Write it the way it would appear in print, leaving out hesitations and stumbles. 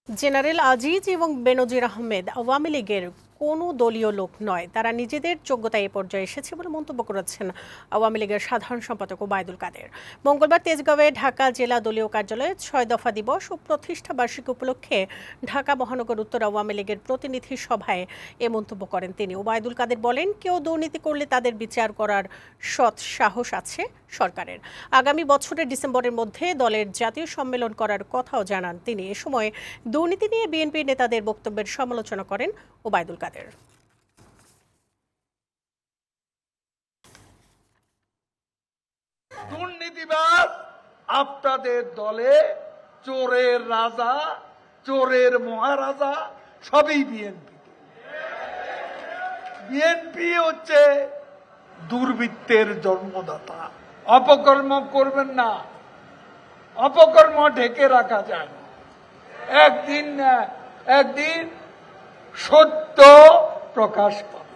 General Aziz এবং বেনজির আহমেদ আওয়ামী লীগের কোনো দলীয় লোক নয়, তারা নিজেদের যোগ্যতায় এ পর্যায়ে এসেছে বলে মন্তব্য করেছেন আওয়ামী লীগের সাধারণ সম্পাদক ওবায়দুল কাদের। মঙ্গলবার তেজগাঁওয়ে ঢাকা জেলা দলীয় কার্যালয়ে ৬ দফা দিবস ও প্রতিষ্ঠা বার্ষিকী উপলক্ষে ঢাকা মহানগর উত্তর আওয়ামী লীগের প্রতিনিধি সভায় এ মন্তব্য করেন তিনি। ওবায়দুল কাদের বলেন, কেউ দুর্নীতি করলে তাদের বিচার করার সৎ সাহস আছে সরকারের। আগামী বছরের ডিসেম্বরের মধ্যে দলের জাতীয় সম্মেলন করার কথাও জানান তিনি। এ সময় দুর্নীতি নিয়ে বিএনপি নেতাদের বক্তব্যের সমালোচনা করেন ওবায়দুল কাদের। দুর্নীতিবাজ আপনাদের দলে চোরের রাজা, চোরের মহারাজা সবই বিএনপি। বিএনপি হচ্ছে দুর্বৃত্তের জন্মদাতা। অপকর্ম করবেন না, অপকর্ম ঢেকে রাখা যায় না। একদিন সত্য প্রকাশ পাবে।